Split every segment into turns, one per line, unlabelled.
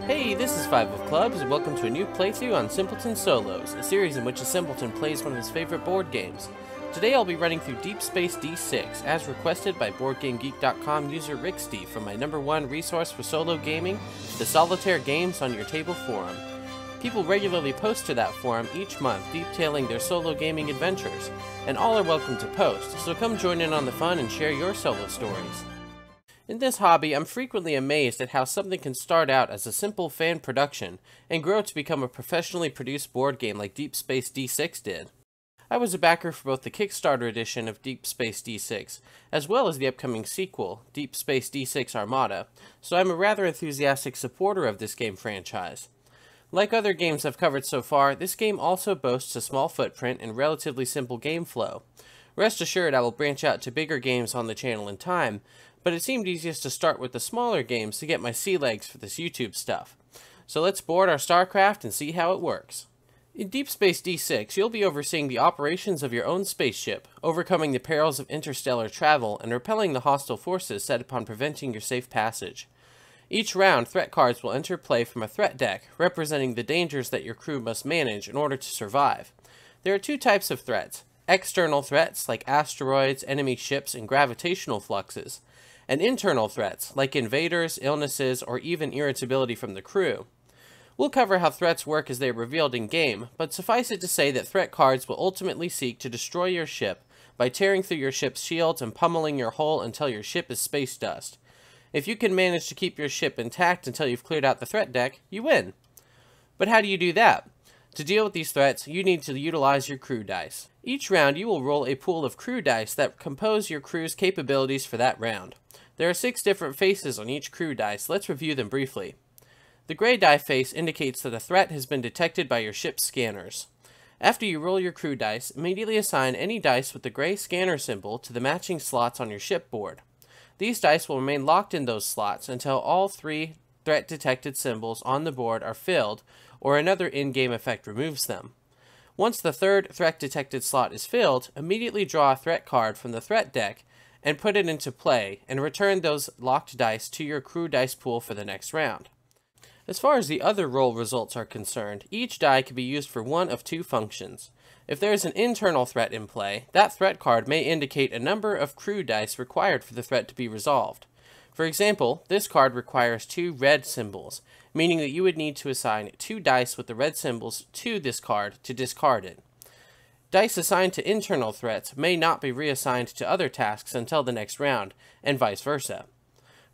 Hey, this is Five of Clubs, and welcome to a new playthrough on Simpleton Solos, a series in which a Simpleton plays one of his favorite board games. Today I'll be running through Deep Space D-6, as requested by BoardGameGeek.com user Rixty from my #1 resource for solo gaming, the Solitaire Games on Your Table forum. People regularly post to that forum each month detailing their solo gaming adventures, and all are welcome to post, so come join in on the fun and share your solo stories. In this hobby, I'm frequently amazed at how something can start out as a simple fan production and grow to become a professionally produced board game like Deep Space D6 did. I was a backer for both the Kickstarter edition of Deep Space D6, as well as the upcoming sequel, Deep Space D6 Armada, so I'm a rather enthusiastic supporter of this game franchise. Like other games I've covered so far, this game also boasts a small footprint and relatively simple game flow. Rest assured I will branch out to bigger games on the channel in time, but it seemed easiest to start with the smaller games to get my sea legs for this YouTube stuff. So let's board our StarCraft and see how it works. In Deep Space D6, you'll be overseeing the operations of your own spaceship, overcoming the perils of interstellar travel, and repelling the hostile forces set upon preventing your safe passage. Each round, threat cards will enter play from a threat deck, representing the dangers that your crew must manage in order to survive. There are two types of threats: external threats, like asteroids, enemy ships, and gravitational fluxes, and internal threats, like invaders, illnesses, or even irritability from the crew. We'll cover how threats work as they are revealed in-game, but suffice it to say that threat cards will ultimately seek to destroy your ship by tearing through your ship's shields and pummeling your hull until your ship is space dust. If you can manage to keep your ship intact until you've cleared out the threat deck, you win. But how do you do that? To deal with these threats, you need to utilize your crew dice. Each round, you will roll a pool of crew dice that compose your crew's capabilities for that round. There are 6 different faces on each crew dice. Let's review them briefly. The gray die face indicates that a threat has been detected by your ship's scanners. After you roll your crew dice, immediately assign any dice with the gray scanner symbol to the matching slots on your ship board. These dice will remain locked in those slots until all 3 threat detected symbols on the board are filled, or another in-game effect removes them. Once the 3rd threat detected slot is filled, immediately draw a threat card from the threat deck and put it into play, and return those locked dice to your crew dice pool for the next round. As far as the other roll results are concerned, each die can be used for one of 2 functions. If there is an internal threat in play, that threat card may indicate a number of crew dice required for the threat to be resolved. For example, this card requires 2 red symbols, meaning that you would need to assign 2 dice with the red symbols to this card to discard it. Dice assigned to internal threats may not be reassigned to other tasks until the next round, and vice versa.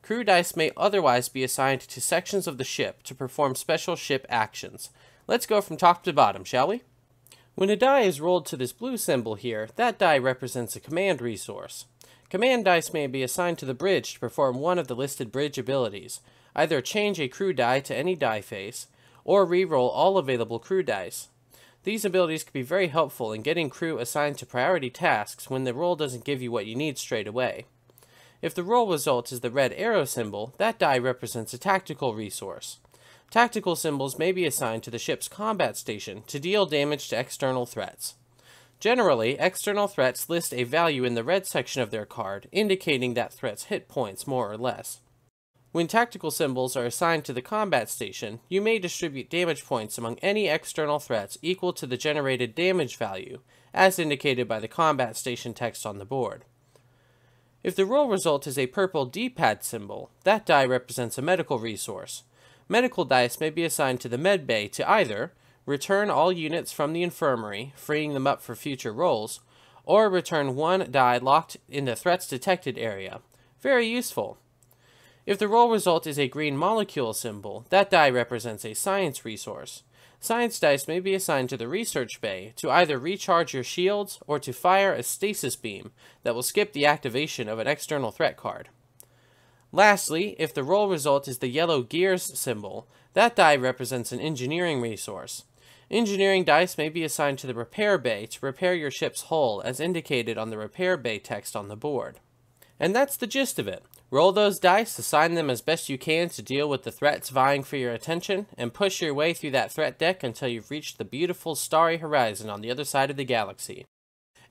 Crew dice may otherwise be assigned to sections of the ship to perform special ship actions. Let's go from top to bottom, shall we? When a die is rolled to this blue symbol here, that die represents a command resource. Command dice may be assigned to the bridge to perform one of the listed bridge abilities, either change a crew die to any die face, or re-roll all available crew dice. These abilities can be very helpful in getting crew assigned to priority tasks when the roll doesn't give you what you need straight away. If the roll result is the red arrow symbol, that die represents a tactical resource. Tactical symbols may be assigned to the ship's combat station to deal damage to external threats. Generally, external threats list a value in the red section of their card, indicating that threat's hit points more or less. When tactical symbols are assigned to the combat station, you may distribute damage points among any external threats equal to the generated damage value, as indicated by the combat station text on the board. If the roll result is a purple D-pad symbol, that die represents a medical resource. Medical dice may be assigned to the med bay to either return all units from the infirmary, freeing them up for future rolls, or return 1 die locked in the threats detected area. Very useful. If the roll result is a green molecule symbol, that die represents a science resource. Science dice may be assigned to the research bay to either recharge your shields or to fire a stasis beam that will skip the activation of an external threat card. Lastly, if the roll result is the yellow gears symbol, that die represents an engineering resource. Engineering dice may be assigned to the repair bay to repair your ship's hull as indicated on the repair bay text on the board. And that's the gist of it. Roll those dice, assign them as best you can to deal with the threats vying for your attention, and push your way through that threat deck until you've reached the beautiful starry horizon on the other side of the galaxy.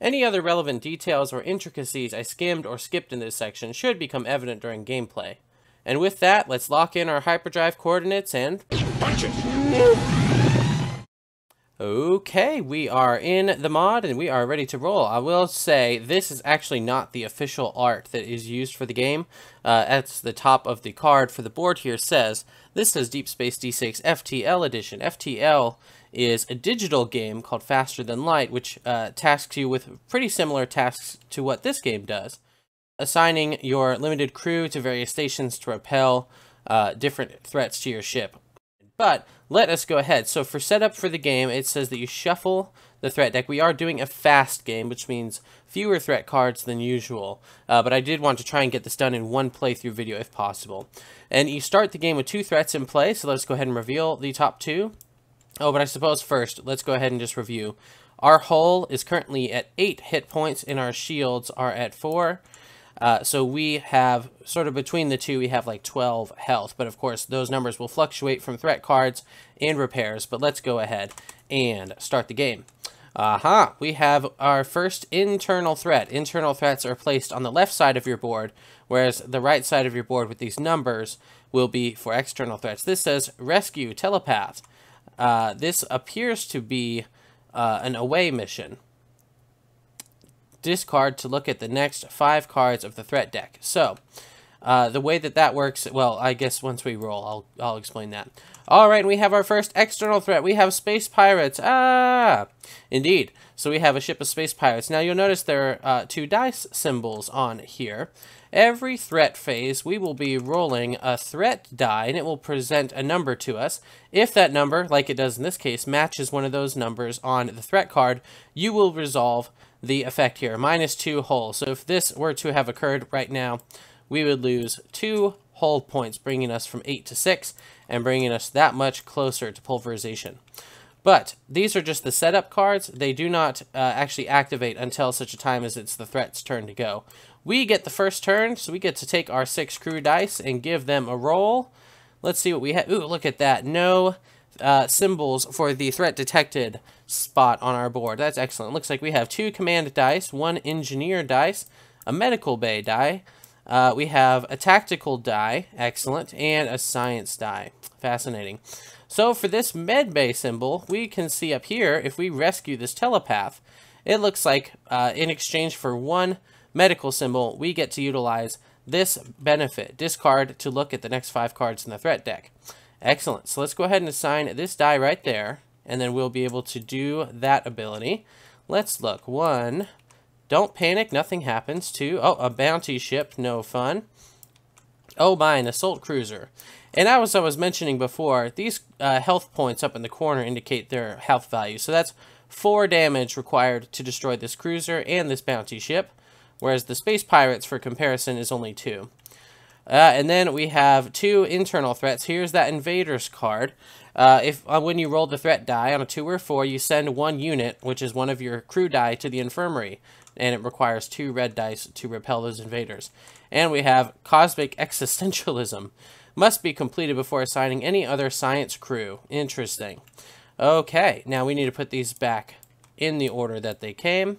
Any other relevant details or intricacies I skimmed or skipped in this section should become evident during gameplay. And with that, let's lock in our hyperdrive coordinates and...
Punch it!
Okay, we are in the mod and we are ready to roll. I will say this is actually not the official art that is used for the game. At the top of the card for the board here says, this says Deep Space D6 FTL Edition. FTL is a digital game called Faster Than Light, which tasks you with pretty similar tasks to what this game does. Assigning your limited crew to various stations to repel different threats to your ship. But let us go ahead. So for setup for the game, it says that you shuffle the threat deck. We are doing a fast game, which means fewer threat cards than usual. But I did want to try and get this done in one playthrough video if possible. And you start the game with 2 threats in play, so let's go ahead and reveal the top 2. Oh, but I suppose first, let's go ahead and just review. Our hull is currently at 8 hit points, and our shields are at 4. So we have, sort of between the two, we have like 12 health. But of course, those numbers will fluctuate from threat cards and repairs. But let's go ahead and start the game. We have our first internal threat. Internal threats are placed on the left side of your board, whereas the right side of your board with these numbers will be for external threats. This says Rescue Telepath. This appears to be an away mission. Discard to look at the next 5 cards of the threat deck. So, the way that works, well, I guess once we roll, I'll explain that. Alright, we have our first external threat. We have space pirates. Indeed. So we have a ship of space pirates. Now, you'll notice there are 2 dice symbols on here. Every threat phase, we will be rolling a threat die, and it will present a number to us. If that number, like it does in this case, matches one of those numbers on the threat card, you will resolve the effect here, -2 hull. So if this were to have occurred right now, we would lose 2 hull points, bringing us from 8 to 6, and bringing us that much closer to pulverization. But these are just the setup cards. They do not actually activate until such a time as it's the threat's turn to go. We get the first turn, so we get to take our 6 crew dice and give them a roll. Let's see what we have. Ooh, look at that. No symbols for the threat detected spot on our board. That's excellent. Looks like we have 2 command dice, 1 engineer dice, a medical bay die. We have a tactical die, excellent, and a science die. Fascinating. So for this med bay symbol, we can see up here, if we rescue this telepath, it looks like in exchange for 1 medical symbol, we get to utilize this benefit. Discard to look at the next 5 cards in the threat deck. Excellent. So let's go ahead and assign this die right there, and then we'll be able to do that ability. Let's look. 1, don't panic, nothing happens. 2, oh, a bounty ship, no fun. Oh my, an assault cruiser. And as I was mentioning before, these health points up in the corner indicate their health value. So that's 4 damage required to destroy this cruiser and this bounty ship, whereas the space pirates, for comparison, is only 2. And then we have 2 internal threats. Here's that invaders card. When you roll the threat die on a 2 or 4, you send 1 unit, which is one of your crew die, to the infirmary, and it requires 2 red dice to repel those invaders. And we have cosmic existentialism. Must be completed before assigning any other science crew. Interesting. Okay, now we need to put these back in the order that they came.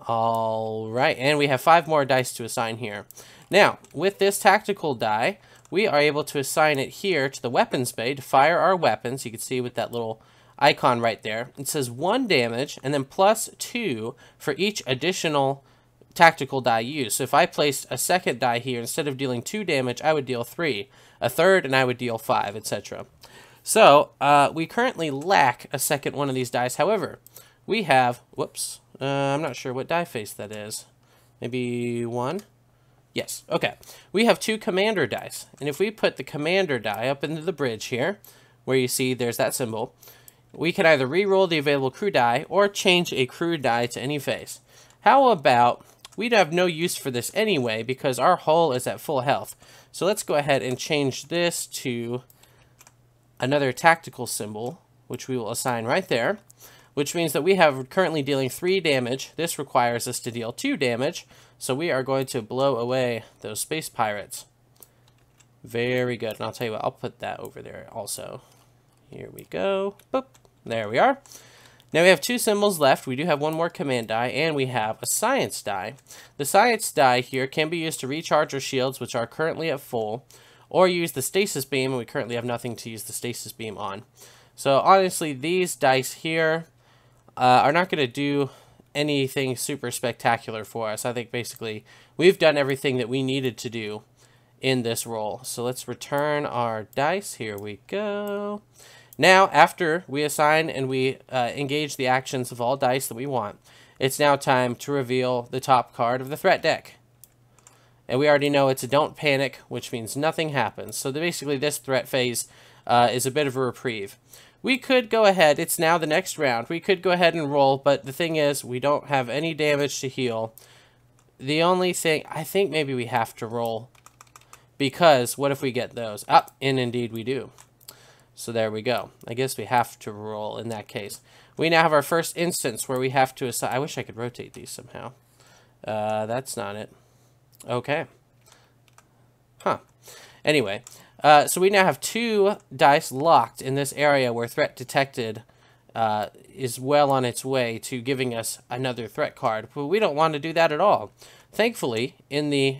Alright, and we have 5 more dice to assign here. Now, with this tactical die, we are able to assign it here to the weapons bay to fire our weapons. You can see with that little icon right there. It says 1 damage, and then +2 for each additional tactical die used. So if I placed a second die here, instead of dealing 2 damage, I would deal 3. A third, and I would deal 5, etc. So, we currently lack a second one of these dice. However, we have, whoops, I'm not sure what die face that is. Maybe 1? Yes, okay. We have 2 commander dice. And if we put the commander die up into the bridge here, where you see there's that symbol, we can either re-roll the available crew die or change a crew die to any face. How about, we'd have no use for this anyway because our hull is at full health. So let's go ahead and change this to another tactical symbol, which we will assign right there, which means that we have currently dealing 3 damage. This requires us to deal 2 damage, so we are going to blow away those space pirates. Very good, and I'll tell you what, I'll put that over there also. Here we go. Boop. There we are. Now we have 2 symbols left. We do have one more command die, and we have a science die. The science die here can be used to recharge our shields, which are currently at full, or use the stasis beam, and we currently have nothing to use the stasis beam on. So honestly, these dice here are not going to do anything super spectacular for us. I think basically we've done everything that we needed to do in this roll. So let's return our dice. Here we go. Now, after we assign and we engage the actions of all dice that we want, it's now time to reveal the top card of the threat deck. And we already know it's a don't panic, which means nothing happens. So basically this threat phase is a bit of a reprieve. We could go ahead, it's now the next round, we could go ahead and roll, but the thing is, we don't have any damage to heal. The only thing, I think maybe we have to roll, because what if we get those? And indeed we do. So there we go. I guess we have to roll in that case. We now have our first instance where we have to assign. I wish I could rotate these somehow. That's not it. Okay. Huh. Anyway, so we now have 2 dice locked in this area where threat detected is well on its way to giving us another threat card. But we don't want to do that at all. Thankfully, in the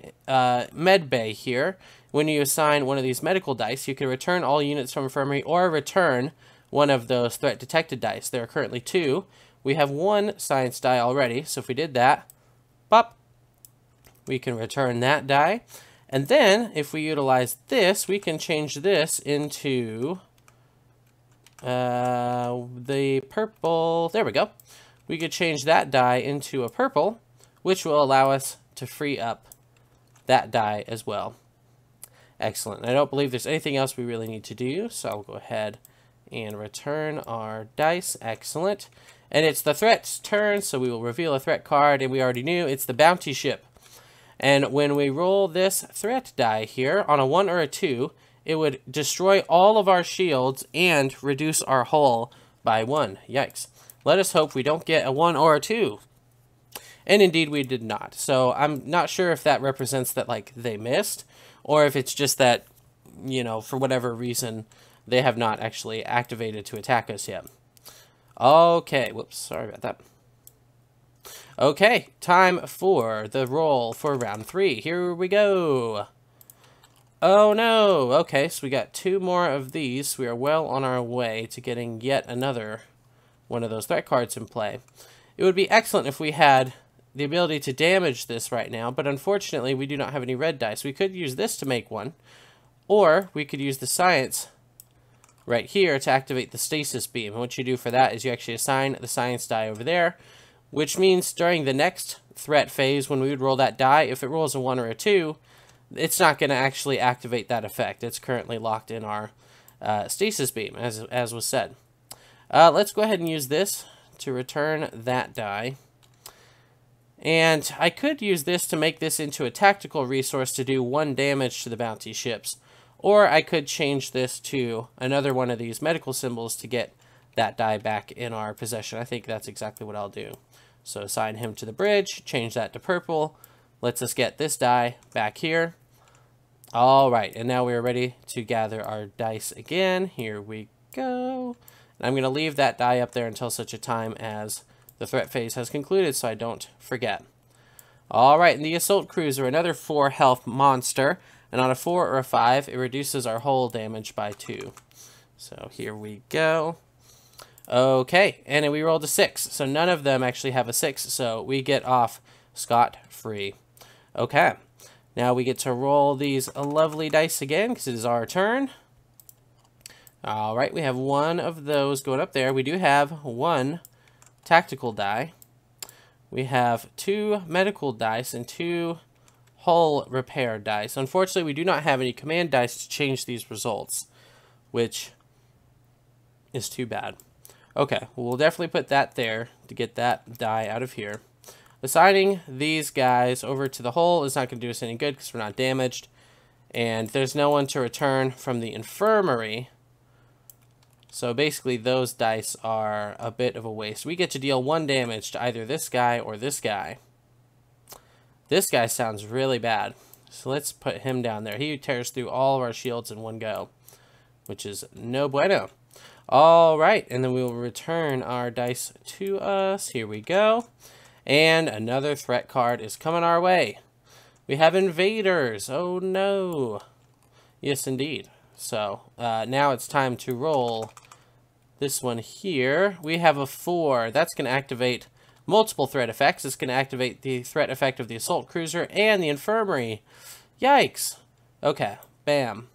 med bay here, when you assign one of these medical dice, you can return all units from infirmary or return one of those threat detected dice. There are currently 2. We have 1 science die already, so if we did that, pop, we can return that die. And then, if we utilize this, we can change this into the purple. There we go. We could change that die into a purple, which will allow us to free up that die as well. Excellent. I don't believe there's anything else we really need to do, so I'll go ahead and return our dice. Excellent. And it's the threat's turn, so we will reveal a threat card, and we already knew it's the bounty ship. And when we roll this threat die here on a 1 or a 2, it would destroy all of our shields and reduce our hull by 1. Yikes. Let us hope we don't get a 1 or a 2. And indeed we did not. So I'm not sure if that represents that like they missed, or if it's just that, you know, for whatever reason, they have not actually activated to attack us yet. Okay, whoops, sorry about that. Okay, time for the roll for round 3. Here we go. Oh no, okay, so we got 2 more of these. We are well on our way to getting yet another one of those threat cards in play. It would be excellent if we had the ability to damage this right now, but unfortunately we do not have any red dice. We could use this to make one, or we could use the science right here to activate the stasis beam. And what you do for that is you actually assign the science die over there, which means during the next threat phase when we would roll that die, if it rolls a 1 or a 2, it's not going to actually activate that effect. It's currently locked in our stasis beam, as was said. Let's go ahead and use this to return that die. And I could use this to make this into a tactical resource to do 1 damage to the bounty ships. Or I could change this to another one of these medical symbols to get that die back in our possession. I think that's exactly what I'll do. So assign him to the bridge, change that to purple. Lets us get this die back here. Alright, and now we're ready to gather our dice again. Here we go. And I'm going to leave that die up there until such a time as the threat phase has concluded, so I don't forget. Alright, and the assault cruiser, another 4 health monster. And on a 4 or a 5, it reduces our hull damage by 2. So here we go. Okay, and then we rolled a 6. So none of them actually have a 6, so we get off scot-free. Okay, now we get to roll these lovely dice again, because it is our turn. Alright, we have 1 of those going up there. We do have 1 tactical die. We have 2 medical dice and 2 hull repair dice. Unfortunately, we do not have any command dice to change these results, which is too bad. Okay, well, we'll definitely put that there to get that die out of here. Assigning these guys over to the hull is not going to do us any good because we're not damaged. And there's no one to return from the infirmary. So basically those dice are a bit of a waste. We get to deal 1 damage to either this guy or this guy. This guy sounds really bad. So let's put him down there. He tears through all of our shields in one go, which is no bueno. Alright, and then we will return our dice to us. Here we go. And another threat card is coming our way. We have invaders. Oh no. Yes, indeed. So, now it's time to roll this one here. We have a 4. That's going to activate multiple threat effects. It's going to activate the threat effect of the assault cruiser and the infirmary. Yikes. Okay, bam.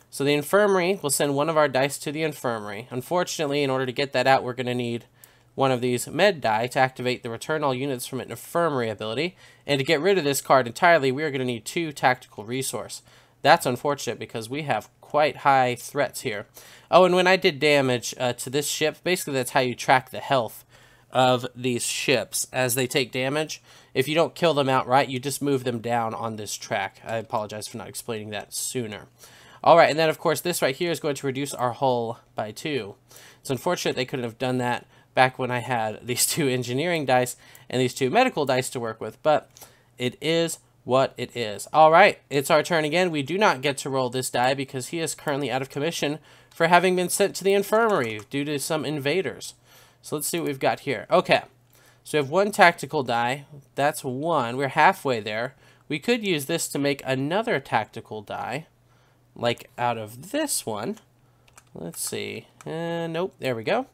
So the infirmary will send one of our dice to the infirmary. Unfortunately, in order to get that out, we're going to need one of these med die to activate the return all units from an infirmary ability. And to get rid of this card entirely, we are going to need 2 tactical resource. That's unfortunate because we have quite high threats here. Oh, and when I did damage to this ship, basically that's how you track the health of these ships as they take damage. If you don't kill them outright, you just move them down on this track. I apologize for not explaining that sooner. Alright, and then of course this right here is going to reduce our hull by 2. It's unfortunate they couldn't have done that back when I had these 2 engineering dice and these 2 medical dice to work with, but it is what it is. Alright, it's our turn again. We do not get to roll this die because he is currently out of commission for having been sent to the infirmary due to some invaders. So let's see what we've got here. Okay, so we have 1 tactical die. That's 1. We're halfway there. We could use this to make another tactical die, like out of this one. Let's see. Nope, there we go.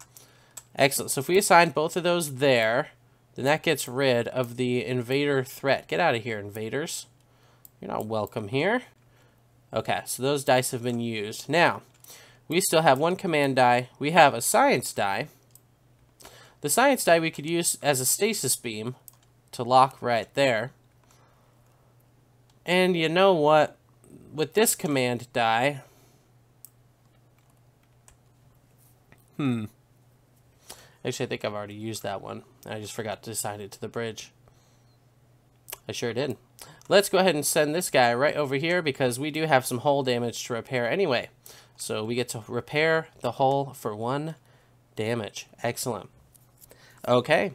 Excellent. So if we assign both of those there, then that gets rid of the invader threat. Get out of here, invaders. You're not welcome here. Okay, so those dice have been used. Now, we still have 1 command die. We have a science die. The science die we could use as a stasis beam to lock right there. And you know what? With this command die... Actually, I think I've already used that one. I just forgot to assign it to the bridge. I sure did. Let's go ahead and send this guy right over here because we do have some hull damage to repair anyway. So we get to repair the hull for 1 damage. Excellent. Okay,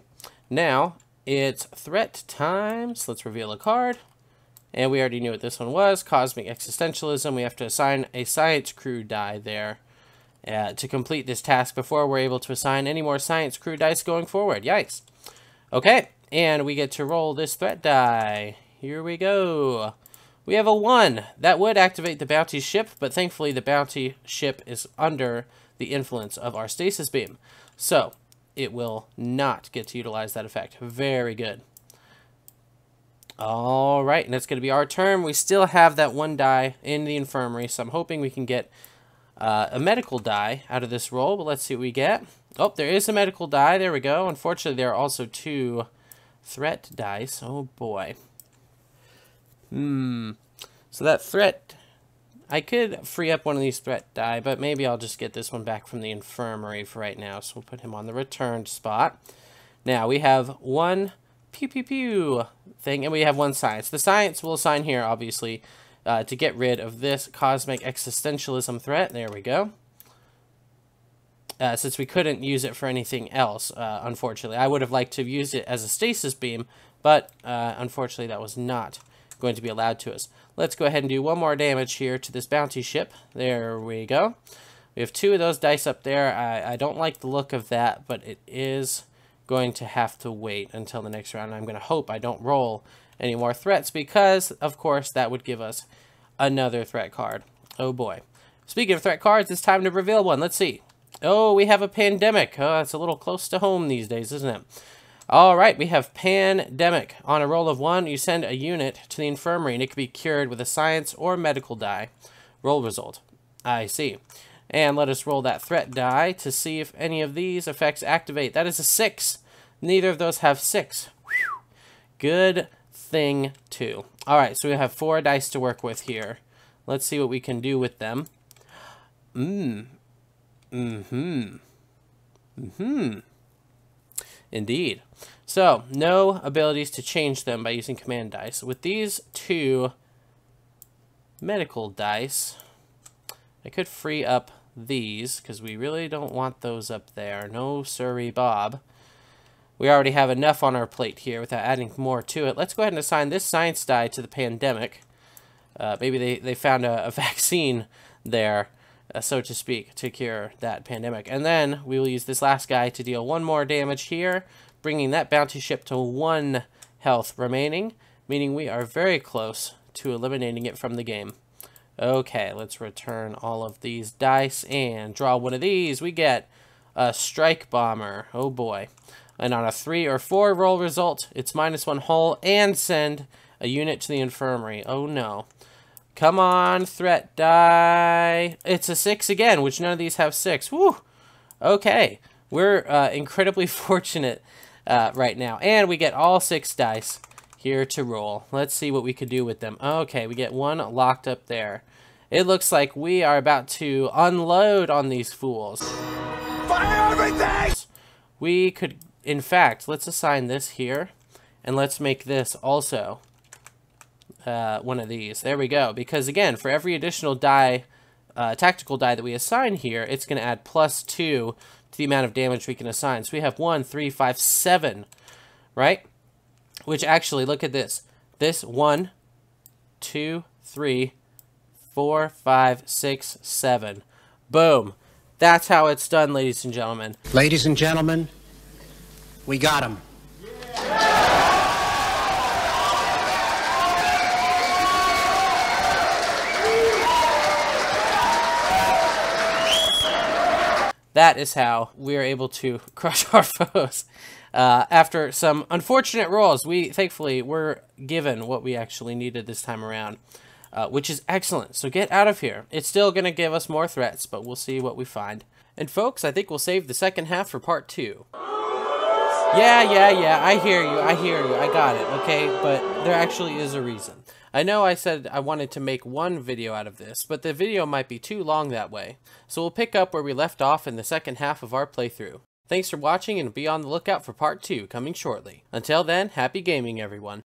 now it's threat time. So let's reveal a card. And we already knew what this one was. Cosmic Existentialism. We have to assign a science crew die there. To complete this task before we're able to assign any more science crew dice going forward. Yikes. Okay, and we get to roll this threat die. Here we go. We have a 1. That would activate the bounty ship, but thankfully the bounty ship is under the influence of our stasis beam. So, it will not get to utilize that effect. Very good. Alright, and it's going to be our turn. We still have that 1 die in the infirmary, so I'm hoping we can get a medical die out of this roll, but let's see what we get. Oh, there is a medical die. There we go. Unfortunately, there are also 2 threat dice. Oh, boy. So that threat... I could free up one of these threat die, but maybe I'll just get this one back from the infirmary for right now. So we'll put him on the returned spot. Now, we have 1 pew-pew-pew thing, and we have 1 science. The science we'll assign here, obviously, to get rid of this cosmic existentialism threat. There we go. Since we couldn't use it for anything else, unfortunately. I would have liked to have used it as a stasis beam, but unfortunately that was not going to be allowed to us. Let's go ahead and do 1 more damage here to this bounty ship. There we go. We have 2 of those dice up there. I don't like the look of that, but it is going to have to wait until the next round. I'm going to hope I don't roll any more threats because, of course, that would give us another threat card. Oh boy. Speaking of threat cards, it's time to reveal one. Let's see. Oh, we have a pandemic. Oh, it's a little close to home these days, isn't it? Alright, we have pandemic. On a roll of 1, you send a unit to the infirmary and it can be cured with a science or medical die. Roll result. I see. And let us roll that threat die to see if any of these effects activate. That is a 6. Neither of those have 6. Whew. Good thing too. Alright, so we have 4 dice to work with here. Let's see what we can do with them. Indeed. So, no abilities to change them by using command dice. With these 2 medical dice, I could free up these, because we really don't want those up there. No sirree Bob. We already have enough on our plate here without adding more to it. Let's go ahead and assign this science die to the pandemic. Maybe they found a vaccine there, so to speak, to cure that pandemic. And then we will use this last guy to deal 1 more damage here, bringing that bounty ship to 1 health remaining, meaning we are very close to eliminating it from the game. Okay, let's return all of these dice and draw one of these. We get a strike bomber. Oh boy. And on a 3 or 4 roll result, it's -1 hull and send a unit to the infirmary. Oh no. Come on, threat die. It's a 6 again, which none of these have 6. Woo! Okay. We're incredibly fortunate right now. And we get all 6 dice here to roll. Let's see what we could do with them. Okay, we get 1 locked up there. It looks like we are about to unload on these fools.
Fire everything!
We could, in fact, let's assign this here. And let's make this also one of these. There we go. Because again, for every additional die, tactical die that we assign here, it's going to add +2 to the amount of damage we can assign. So we have 1, 3, 5, 7, right? Which actually, look at this. This 1, 2, 3, 4, 5, 6, 7. Boom. That's how it's done, ladies and gentlemen.
Ladies and gentlemen, we got him.
That is how we are able to crush our foes. After some unfortunate rolls, we thankfully were given what we actually needed this time around, which is excellent. So get out of here. It's still going to give us more threats, but we'll see what we find. And folks, I think we'll save the second half for part 2. Yeah, I hear you, I got it, okay? But there actually is a reason. I know I said I wanted to make 1 video out of this, but the video might be too long that way. So we'll pick up where we left off in the second half of our playthrough. Thanks for watching, and be on the lookout for part 2 coming shortly. Until then, happy gaming everyone.